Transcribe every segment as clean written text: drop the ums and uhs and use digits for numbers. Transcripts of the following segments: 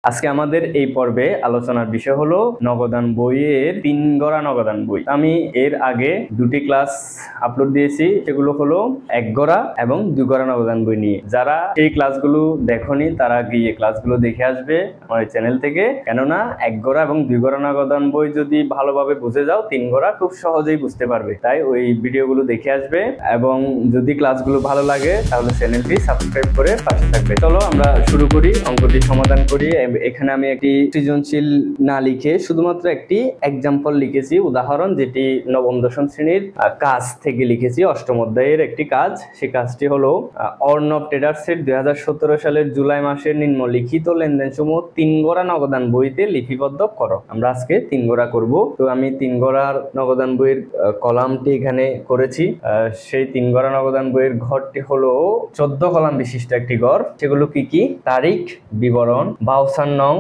আজকে আমাদের এই পর্বে আলোচনার বিষয় হলো নগদান বইয়ের 3 গড়া নগদান বই। আমি এর আগে দুটি ক্লাস আপলোড দিয়েছি, সেগুলো হলো 1 গড়া এবং 2 গড়া নগদান বই নিয়ে। যারা এই ক্লাসগুলো দেখোনি তারা গিয়ে ক্লাসগুলো দেখে আসবে আমার চ্যানেল থেকে, কেননা 1 গড়া এবং 2 গড়া নগদান বই যদি ভালোভাবে বুঝে যাও 3 গড়া খুব সহজেই বুঝতে পারবে। তাই ওই ভিডিওগুলো দেখে আসবে এবং যদি ক্লাসগুলো ভালো লাগে তাহলে চ্যানেলটি সাবস্ক্রাইব করে পাশে থাকবে। চলো আমরা শুরু করি, অঙ্কটি সমাধান করি। এখানে আমি একটি সৃজনশীল না লিখে শুধুমাত্র একটি এক্সাম্পল লিখেছি, উদাহরণ, যেটি নবম দশম শ্রেণীর কাজ থেকে লিখেছি, অষ্টম অধ্যায়ের একটি কাজ। সেই কাজটি হলো অর্ণব ট্রেডার্সের 2017 সালের জুলাই মাসের নিম্নলিখিত লেনদেন সমূহ 3 গড়া নগদান বইতে লিপিবদ্ধ করো। আমরা আজকে 3 গড়া করব। তো আমি 3 গড়ার নগদান বইয়ের কলামটি এখানে করেছি। সেই 3 গড়া নগদান বইয়ের ঘরটি হলো 14 কলাম বিশিষ্ট একটি ঘর। সেগুলো কি কি? তারিখ, বিবরণ, ভাউচার নং,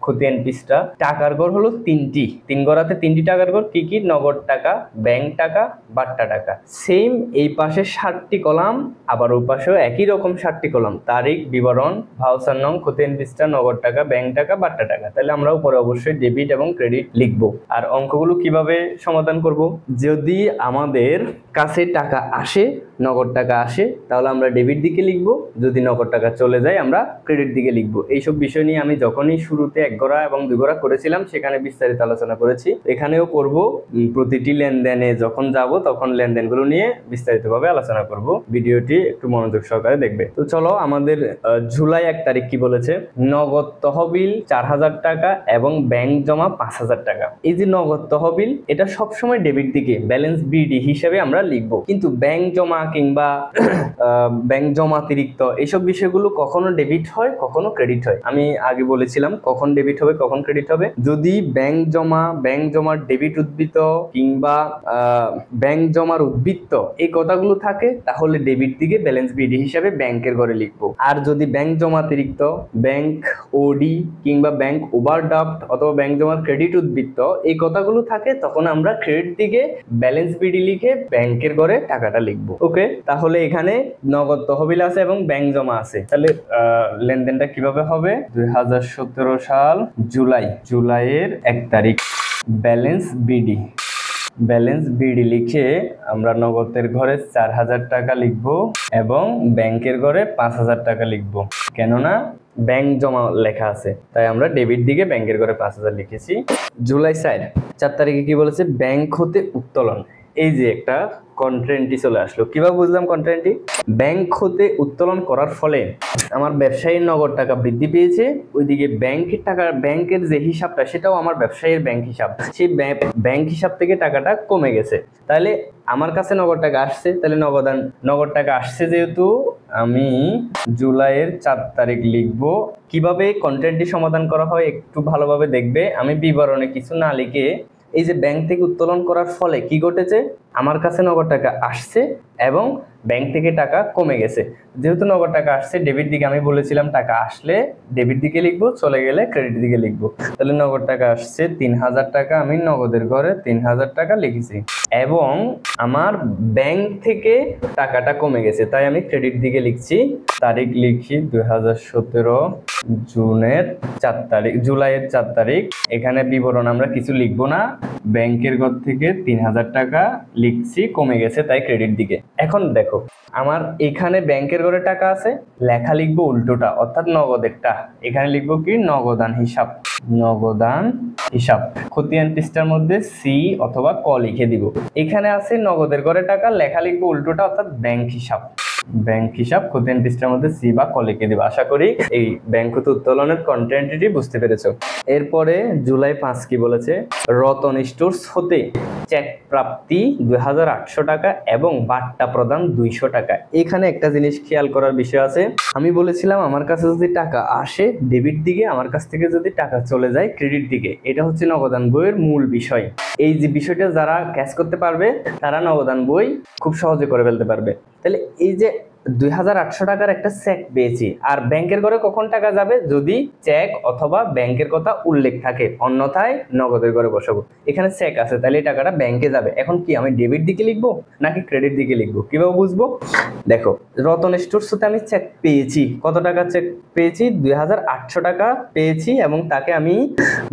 খতিয়ান পৃষ্ঠা। টাকার ঘর হলো 3টি। 3 গড়াতে 3টি টাকার ঘর। কি কি? নগদ টাকা, ব্যাংক টাকা, বাট্টা টাকা। সেম এই পাশে 7টি কলাম, আবার ওই পাশেও একই রকম 7টি কলাম। তারিখ, বিবরণ, ভাউচার নং, খতিয়ান পৃষ্ঠা, নগদ টাকা, ব্যাংক টাকা, বাট্টা টাকা। তাহলে আমরা উপরে অবশ্যই ডেবিট এবং ক্রেডিট লিখবো। আর অঙ্কগুলো কিভাবে সমাধান করব? যদি আমাদের কাছে টাকা আসে, নগদ টাকা আসে, তাহলে আমরা ডেবিট দিকে লিখবো। যদি নগদ টাকা চলে যায় আমরা ক্রেডিট দিকে লিখবো। এইসব বিষয় নিয়ে আমি যখনই শুরুতে 1 গড়া এবং 2 গড়া করেছিলাম সেখানে বিস্তারিত আলোচনা করেছি, এখানেও করব। প্রতিটি লেনদেনে যখন যাব তখন লেনদেনগুলো নিয়ে বিস্তারিতভাবে আলোচনা করব। ভিডিওটি একটু মনোযোগ সহকারে দেখবে। তো চলো, আমাদের জুলাই 1 তারিখ কি বলেছে? নগদ তহবিল 4000 টাকা এবং ব্যাংক জমা 5000 টাকা। এই যে নগদ তহবিল, এটা সবসময় ডেবিট দিকে ব্যালেন্স বিডি হিসেবে আমরা লিখবো, কিন্তু ব্যাংক জমা কিংবা ব্যাংক জমাতিরিক্ত এইসব বিষয়গুলো কখনো ডেবিট হয়, কখনো ক্রেডিট হয়। আমি আগে বলেছিলাম কখন ডেবিট হবে কখন ক্রেডিট হবে। যদি ব্যাংক জমার ডেবিট উদ্বৃত্ত কিংবা ব্যাংক জমার উদ্বৃত্ত এই কথাগুলো থাকে তাহলে ডেবিট দিকে ব্যালেন্স বিডি হিসেবে ব্যাংকের ঘরে লিখবো। আর যদি ব্যাংক জমাতিরিক্ত, ব্যাংক ওডি কিংবা ব্যাংক ওভারড্রাফট অথবা ব্যাংক জমার ক্রেডিট উদ্বৃত্ত এই কথাগুলো থাকে তখন আমরা ক্রেডিট দিকে ব্যালেন্স বিডি লিখে ব্যাংকের ঘরে টাকাটা লিখবো। ওকে, তাহলে এখানে নগদ তহবিল আছে এবং ব্যাংক জমা আছে। তাহলে লেনদেনটা কিভাবে হবে? 2017 সাল জুলাইয়ের 1 তারিখ ব্যালেন্স বিডি লিখে আমরা নগদের ঘরে 4000 টাকা লিখবো এবং ব্যাংকের ঘরে 5000 টাকা লিখবো, কেননা ব্যাংক জমা লেখা আছে, তাই আমরা ডেবিট দিকে ব্যাংকের ঘরে 5000 লিখেছি। জুলাই 4 তারিখে কি বলেছে? ব্যাংক হতে উত্তোলন। এই যে একটা কন্ট্রেন্টটি চলে আসলো। কিভাবে বুঝলাম কন্ট্রেন্টটি? ব্যাংক হতে উত্তোলন করার ফলে আমার ব্যবসায়ীর নগদ টাকা বৃদ্ধি পেয়েছে, ওইদিকে ব্যাংকের টাকা, ব্যাংকের যে হিসাবটা সেটাও আমার ব্যবসায়ীর ব্যাংক হিসাব, সেই ব্যাংক হিসাব থেকে টাকাটা কমে গেছে। তাহলে আমার কাছে নগদ টাকা আসছে, তাহলে নগদ টাকা আসছে যেহেতু আমি জুলাইয়ের 4 তারিখ লিখবো। কিভাবে কন্ট্রেন্টটি সমাধান করা হয় একটু ভালোভাবে দেখবে। আমি বিবরণে কিছু না লিখে এই যে ব্যাংক থেকে উত্তোলন করার ফলে কি ঘটেছে, আমার কাছে নগদ টাকা আসছে এবং ব্যাংক থেকে টাকা কমে গেছে। যেহেতু নগদ টাকা আসছে, ডেবিট দিকে আমি বলেছিলাম টাকা আসলে ডেবিট দিকে লিখবো, চলে গেলে ক্রেডিট দিকে লিখবো। তাহলে নগদ টাকা আসছে 3000 টাকা, আমি নগদের ঘরে 3000 টাকা লিখেছি এবং আমার ব্যাংক থেকে টাকাটা কমে গেছে, তাই আমি ক্রেডিট দিকে লিখছি। তারিখ লিখি 2017 জুলাইয়ের 4 তারিখ। এখানে বিবরণ আমরা কিছু লিখবো না, ব্যাংকের ঘর থেকে 3000 টাকা লিখছি, কমে গেছে তাই ক্রেডিট দিকে। এখন দেখো, আমার এখানে ব্যাংকের ঘরে টাকা আছে, লেখা লিখবো উল্টোটা, অর্থাৎ নগদেরটা। এখানে লিখবো কি? নগদান হিসাব। খতিয়ান পৃষ্ঠার মধ্যে সি অথবা ক লিখে দিব। এখানে আছে নগদের ঘরে টাকা, লেখা লিখবো উল্টোটা, অর্থাৎ ব্যাংক হিসাব খতিয়ান পৃষ্ঠার মধ্যে সি বা ক লিখে দিব। আশা করি এই ব্যাংক হতে উত্তোলনের কন্টেন্টটি বুঝতে পেরেছো। এরপরে জুলাই 5 কি বলেছে? রতন স্টোর্স হতে চেক প্রাপ্তি 2800 টাকা এবং বাট্টা প্রদান 200 টাকা। এখানে একটা জিনিস খেয়াল করার বিষয় আছে। আমি বলেছিলাম আমার কাছে যদি টাকা আসে ডেবিট দিকে, আমার কাছ থেকে যদি টাকা চলে যায় ক্রেডিট দিকে। এটা হচ্ছে নগদান বইয়ের মূল বিষয়। এই যে বিষয়টা যারা ক্যাচ করতে পারবে তারা নগদান বই খুব সহজে করে ফেলতে পারবে। তাহলে এই যে 2800 টাকার একটা চেক পেয়েছি। আর ব্যাংকের ঘরে কখন টাকা যাবে? যদি চেক অথবা ব্যাংকের কথা উল্লেখ থাকে, অন্যথায় নগদের ঘরে বসাবো। এখানে চেক আছে, তাহলে এই টাকাটা ব্যাংকে যাবে। এখন কি আমি ডেবিট দিকে লিখবো নাকি ক্রেডিট দিকে লিখবো, কিভাবে বুঝবো? দেখো, রতন স্টোরসতে আমি চেক পেয়েছি। কত টাকা চেক পেয়েছি? 2800 টাকা পেয়েছি এবং তাকে আমি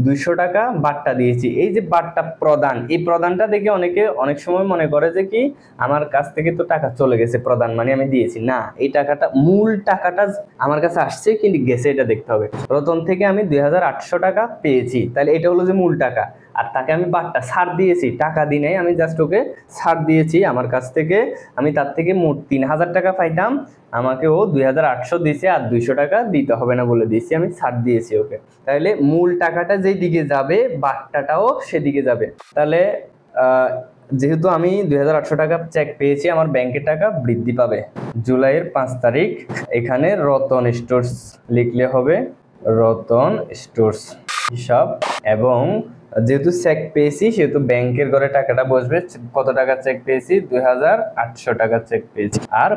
200 টাকা বাট্টা দিয়েছি। এই যে বাট্টা প্রদান, এই প্রদানটা দেখে অনেকে অনেক সময় মনে করে যে কি আমার কাছ থেকে তো টাকা চলে গেছে, প্রদান মানে আমি দিয়েছি। না, এই টাকাটা, মূল টাকাটা আমার কাছে আসছে কিন্তু গেছে, এটা দেখতে হবে। রতন থেকে আমি 2800 টাকা পেয়েছি, তাহলে এটা হলো যে মূল টাকা। আর তাকে আমি বাট্টা ছাড় দিয়েছি, টাকা দিই নাই, আমি জাস্ট ওকে ছাড় দিয়েছি। আমার কাছ থেকে আমি তার থেকে মোট 3000 টাকা পাইতাম, আমাকে ও 2800 দিয়েছে, আর 200 টাকা দিতে হবে না বলে দিয়েছি, আমি ছাড় দিয়েছি ওকে। তাহলে মূল টাকাটা যেই দিকে যাবে, বাট্টাটাও সেদিকে যাবে। তাহলে যেহেতু আমি 2800 টাকা চেক পেয়েছি, আমার ব্যাংকের টাকা বৃদ্ধি পাবে। জুলাইয়ের 5 তারিখ, এখানে রতন স্টোরস লিখলে হবে, রতন স্টোরস হিসাব। এবং যেহেতু চেক পেয়েছি সেহেতু ব্যাংকের ঘরে টাকাটা বসবে। কত টাকা চেক পেয়েছি? 2800 টাকা চেক পেয়েছি। আর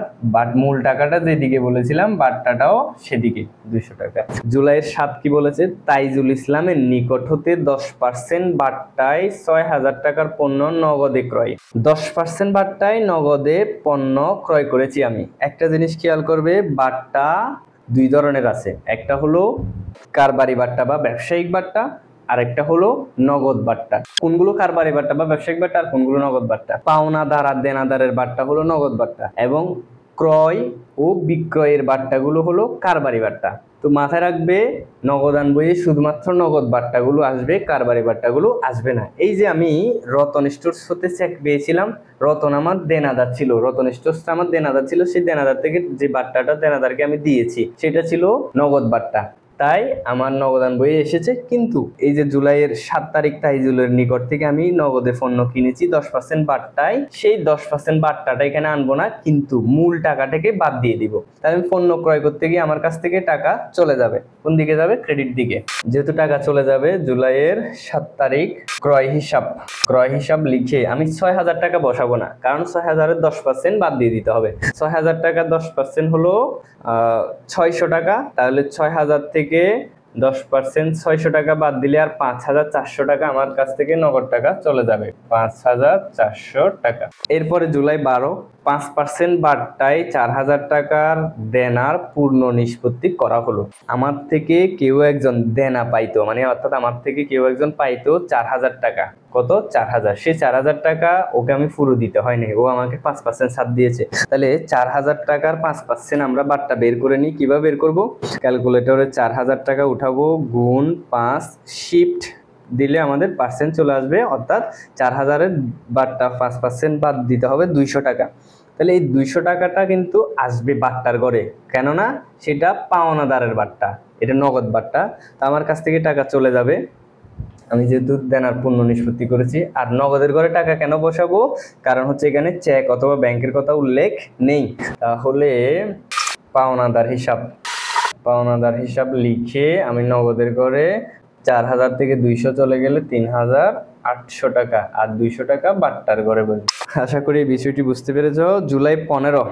মূল টাকাটা যেদিকে বলেছিলাম, বাট্টাটাও সেদিকে 200 টাকা। জুলাইয়ের 7 কি বলেছে? তাইজুল ইসলামের নিকট হতে 10% বাট্টায় 6000 টাকার পণ্য নগদে ক্রয়। 10% বাট্টায় নগদে পণ্য ক্রয় করেছি আমি। একটা জিনিস খেয়াল করবে, বাট্টা দুই ধরনের আছে। একটা হলো কারবারি বাট্টা বা ব্যবসায়িক বাট্টা, আরেকটা হলো নগদ বাট্টা। কোনগুলো কারবারি বাট্টা বা ব্যবসায়িক বাট্টা আর কোনগুলো নগদ বাট্টা? পাওনাদার আর দেনাদারের বাট্টা হলো নগদ বাট্টা, এবং ক্রয় ও বিক্রয়ের বাট্টাগুলো হলো কারবারি বাট্টা। তো মাথায় রাখবে, নগদান বইয়ে শুধুমাত্র নগদ বাট্টাগুলো আসবে, কারবারি বাট্টাগুলো আসবে না। এই যে আমি রতন স্টোরস হতে চেক পেয়েছিলাম, রতন আমার দেনাদার ছিল, রতন স্টোরস আমার দেনাদার ছিল, সেই দেনাদার থেকে যে বাট্টাটা দেনাদারকে আমি দিয়েছি সেটা ছিল নগদ বাট্টা, তাই আমার নগদান বইয়ে এসেছে। কিন্তু এই যে জুলাইয়ের 7 তারিখ তাইজুলের নিকট থেকে আমি নগদে পণ্য কিনেছি 10% বাট্টায়, সেই 10% বাট্টাটা এখানে আনবো না, কিন্তু মূল টাকাটাকে বাদ দিয়ে দিব। তাই আমি পণ্য ক্রয় করতে গিয়ে আমার কাছ থেকে টাকা চলে যাবে, কোন দিকে যাবে? ক্রেডিট দিকে। যেহেতু টাকা চলে যাবে, জুলাইয়ের 7 তারিখ ক্রয় হিসাব লিখে আমি 6000 টাকা বসাবো না, কারণ 6000-এর 10% বাদ দিয়ে দিতে হবে। 6000 টাকা 10% হলো 600 টাকা। তাহলে 6000 থেকে 10% 600 টাকা বাদ দিলে আর 5400 টাকা আমার কাছ থেকে নগদ টাকা চলে যাবে, 5400 টাকা। এরপরে জুলাই 12, 5% বাট্টায় 4000 টাকার দেনার পূর্ণ নিষ্পত্তি করা হলো। আমার থেকে কেউ একজন দেনা পাইতো, মানে অর্থাৎ আমার থেকে কেউ একজন পাইতো 4000 টাকা। কত? 4000। সেই 4000 টাকা ওকে আমি পুরো দিতে হয়নি, ও আমাকে 5% ছাড় দিয়েছে। তাহলে 4000 টাকার 5% আমরা বাট্টা বের করে নিই। কিভাবে বের করব? ক্যালকুলেটরে 4000 টাকা উঠাবো, গুণ 5, শিফট দিলে আমাদের পার্সেন্ট চলে আসবে, অর্থাৎ 4000-এর বাট্টা 5% বাদ দিতে হবে 200 টাকা। তাহলে এই 200 টাকাটা কিন্তু আসবে বাট্টার ঘরে, কেননা সেটা পাওনাদারের বাট্টা, এটা নগদ বাট্টা। তা আমার কাছ থেকে টাকা চলে যাবে, আমি যেহেতু দেনার পূর্ণ নিষ্পত্তি করেছি। আর নগদের ঘরে টাকা কেন বসাবো? কারণ হচ্ছে এখানে চেক অথবা ব্যাংকের কথা উল্লেখ নেই। তাহলে পাওনাদার হিসাব লিখে আমি নগদের ঘরে 4000 থেকে 200 চলে গেলে 3800 টাকা, আর 200 টাকা বাট্টার ঘরে বসবে। আশা করি এই বিষয়টি বুঝতে পেরেছ। জুলাই 15,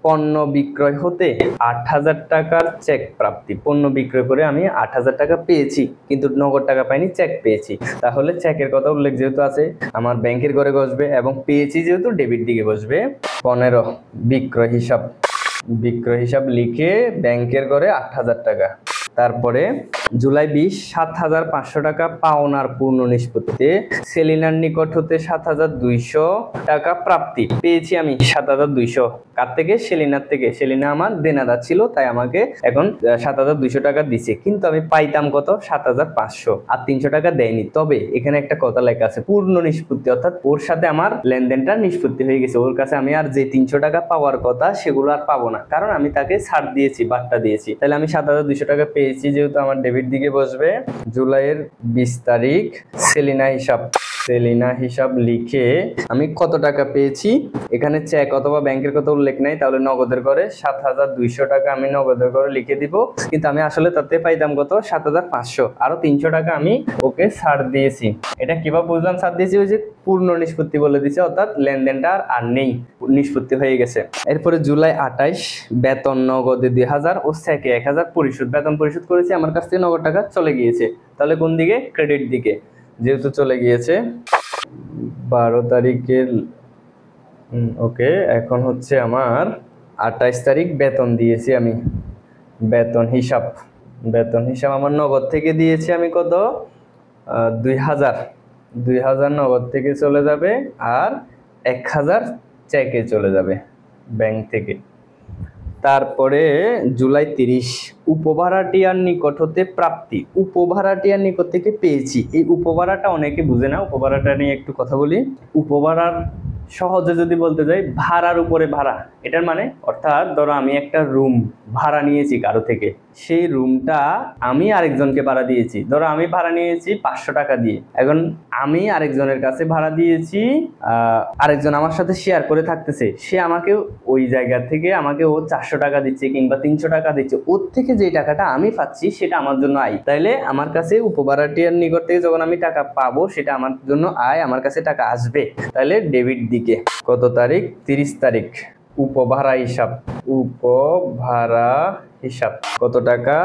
পণ্য বিক্রয় হতে 8000 টাকার চেক প্রাপ্তি। পণ্য বিক্রয় করে আমি 8000 টাকা পেয়েছি, কিন্তু নগদ টাকা পাইনি, চেক পেয়েছি। তাহলে চেকের কথা উল্লেখ যেহেতু আছে, আমার ব্যাংকের ঘরে বসবে, এবং পেয়েছি যেহেতু ডেবিট দিকে বসবে। 15, বিক্রয় হিসাব লিখে ব্যাংকের ঘরে 8000 টাকা। তারপরে জুলাই 20, 7500 টাকা পাওনার পূর্ণ নিষ্পত্তিতে সেলিনার নিকট হতে 7200 টাকা প্রাপ্তি পেয়েছি আমি। 7200 কার থেকে? সেলিনার থেকে। সেলিনা আমার দেনাদার ছিল, তাই আমাকে এখন 7200 টাকা দিছে, কিন্তু আমি পাইতাম কত? 7500, আর 300 টাকা দেয়নি। তবে এখানে একটা কথা লেখা আছে, পূর্ণ নিষ্পত্তি, অর্থাৎ ওর সাথে আমার লেনদেনটা নিষ্পত্তি হয়ে গেছে। ওর কাছে আমি আর যে 300 টাকা পাওয়ার কথা সেগুলো আর পাবো না, কারণ আমি তাকে ছাড় দিয়েছি, বাট্টা দিয়েছি। তাহলে আমি 7200 টাকা পেয়েছি, যেহেতু আমার ডেবিট দিকে বসবে। জুলাইয়ের 20 তারিখ সেলিনা হিসাব, সেলিনা হিসাব লিখে আমি কত টাকা পেয়েছি, এখানে চেক অথবা ব্যাংকের কথা উল্লেখ নাই, তাহলে নগদের ঘরে 7,200 টাকা আমি নগদের ঘরে লিখে দিব। কিন্তু আমি আসলে তাতে পাইতাম কত, 7,500, আরো 300 টাকা আমি ওকে ছাড় দিয়েছি। এটা কিভাবে বুঝলাম ছাড় দিয়েছি, ওই যে পূর্ণ নিষ্পত্তি বলে দিয়েছে, অর্থাৎ লেনদেনটা আর নেই, নিষ্পত্তি হয়ে গেছে। এরপরে জুলাই 28 বেতন নগদে 2,000 ও চেকে 1,000 পরিশোধ, বেতন পরিশোধ করেছি, আমার কাছ থেকে নগদ টাকা চলে গিয়েছে। তাহলে কোন দিকে, ক্রেডিট দিকে, যেহেতু চলে গিয়েছে 12 তারিখের। ওকে, এখন হচ্ছে আমার 28 তারিখ বেতন দিয়েছি আমি, বেতন হিসাব আমার নগদ থেকে দিয়েছি আমি কত, 2,000 নগদ থেকে চলে যাবে, আর 1,000 চেকে চলে যাবে ব্যাংক থেকে। তারপরে জুলাই 30 উপভাড়াটিয়ার নিকট হতে প্রাপ্তি, উপভাড়াটিয়ার নিকট থেকে পেয়েছি। এই উপভাড়াটা অনেকে বুঝে না, উপভাড়াটা নিয়ে একটু কথা বলি। উপভাড়ার সহজে যদি বলতে যাই, ভাড়ার উপরে ভাড়া, এটার মানে অর্থাৎ ধরো আমি একটা রুম ভাড়া নিয়েছি কারো থেকে, সেই রুমটা আমি আরেকজনকে ভাড়া দিয়েছি, ধরো আমি ভাড়া নিয়েছি 500 টাকা দিয়ে, এখন আমি আরেকজনের কাছে ভাড়া দিয়েছি, আরেকজন আমার সাথে শেয়ার করে থাকতেছে, সে আমাকে ওই জায়গা থেকে আমাকে ও 400 টাকা দিচ্ছে কিংবা 300 টাকা দিচ্ছে, ওর থেকে যে টাকাটা আমি পাচ্ছি সেটা আমার জন্য আয়। তাইলে আমার কাছে উপভাড়াটিয়ার নিকট থেকে যখন আমি টাকা পাবো সেটা আমার জন্য আয়, আমার কাছে টাকা আসবে। তাহলে ডেবিট দিকে কত তারিখ, 30 তারিখ উপভাড়া হিসাব, উপভাড়া হিসাব কত টাকা,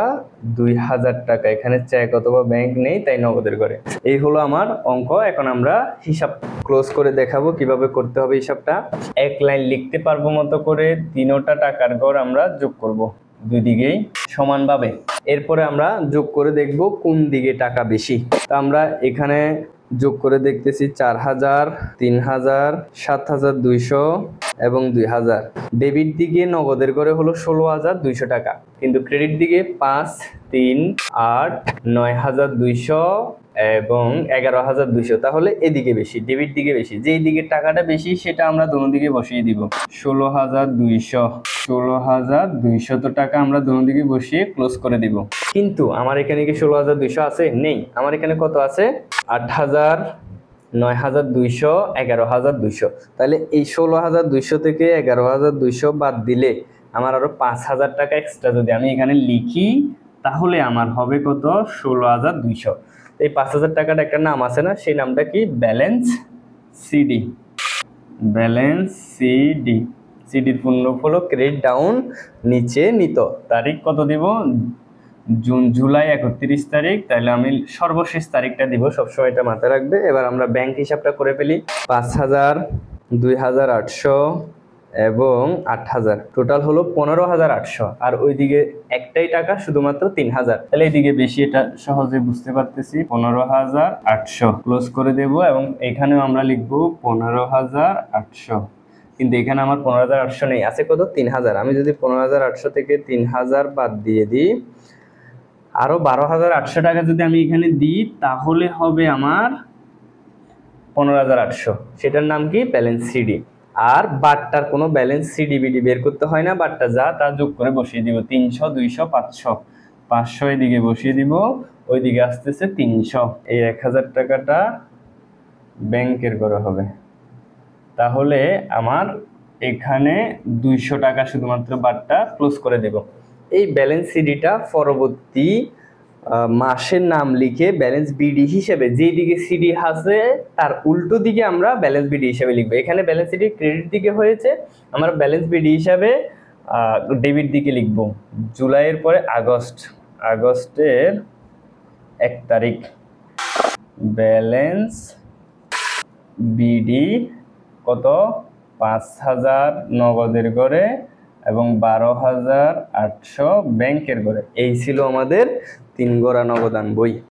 2,000 টাকা। এখানে চেক অথবা ব্যাংক নেই, তাই নগদের ঘরে। এই হলো আমার অঙ্ক। এখন আমরা হিসাব ক্লোজ করে দেখাবো কিভাবে করতে হবে হিসাবটা। এক লাইন লিখতে পারবো মতো করে তিনোটা টাকার ঘর আমরা যোগ করব, দুই দিকেই সমানভাবে। এরপরে আমরা যোগ করে দেখব কোন দিকে টাকা বেশি। তা আমরা এখানে যোগ করে দেখতেছি 4,000, 3,000, 7,200 এবং 2,000। ডেবিট দিকে নগদের ঘরে হলো 16,200 টাকা, কিন্তু ক্রেডিট দিকে 5, 3, 8, 9,200 এবং 11,200। তাহলে এদিকে বেশি, ডেবিট দিকে বেশি। যেই দিকে টাকাটা বেশি সেটা আমরা দোনো দিকে বসিয়ে দিব। 16,200 টাকা আমরা দোনো দিকে বসিয়ে ক্লোজ করে দিব। কিন্তু আমার এখানে কি 16,200 আছে? নেই। আমার এখানে কত আছে? 8,000, 9,200, 11,200। তাহলে এই 16,200 থেকে 11,200 বাদ দিলে আমার আরো 5,000 টাকা এক্সট্রা যদি আমি এখানে লিখি, তাহলে আমার হবে কত, 16,200। এই 5,000 টাকার একটা নাম আছে না, সেই নামটা কি, ব্যালেন্স সিডি। ব্যালেন্স সিডি, সিডির পূর্ণরূপ হলো ক্রেডিট ডাউন নিচে নিত। তারিখ কত দিব, জুলাই 31 তারিখ। তাহলে আমি সর্বশেষ তারিখটা দিব, সবসময় এটা মাথায় রাখবে। এবার আমরা ব্যাংক হিসাবটা করে ফেলি। 5,000, 2,800 এবং 8,000, টোটাল হলো 15,800। আর ওইদিকে একটাই টাকা, শুধুমাত্র 3,000। তাহলে এইদিকে বেশি, এটা সহজে বুঝতে পারতেছি। 15,800 ক্লোজ করে দেব, এবং এখানেও আমরা লিখবো 15,800। কিন্তু এখানে আমার 15,800 নেই, আছে কত, 3,000। আমি যদি 15,800 থেকে 3,000 বাদ দিয়ে দিই, আরো 12,800 টাকা যদি আমি এখানে দিই, তাহলে হবে আমার 15,800। সেটার নাম কি, ব্যালেন্স সিডি। আর বারটার কোনো ব্যালেন্স সিডি বিডি বের করতে হয় না, বারটা যা তা যোগ করে বসিয়ে দিব। 300, 200, 500, 500 এদিকে বসিয়ে দিব, ওইদিকে আসতেছে 300। এই 1,000 টাকাটা ব্যাংকের করে হবে। তাহলে আমার এখানে 200 টাকা শুধুমাত্র বারটা ক্লোজ করে দেব। এই ব্যালেন্স সিডিটা পরবর্তী মাসের নাম লিখে ব্যালেন্স বিডি হিসেবে, যেই দিকে সিডি আছে তার উল্টো দিকে আমরা ব্যালেন্স বিডি হিসেবে লিখবো। এখানে ব্যালেন্স সিডি ক্রেডিট দিকে হয়েছে, আমরা ব্যালেন্স বিডি হিসাবে ডেবিট দিকে লিখবো। জুলাইয়ের পরে আগস্ট, আগস্টের 1 তারিখ ব্যালেন্স বিডি কত, 5,000 নগদের ঘরে এবং 12,800 ব্যাংকের ঘরে। এই ছিল আমাদের 3 গড়া নগদান বই।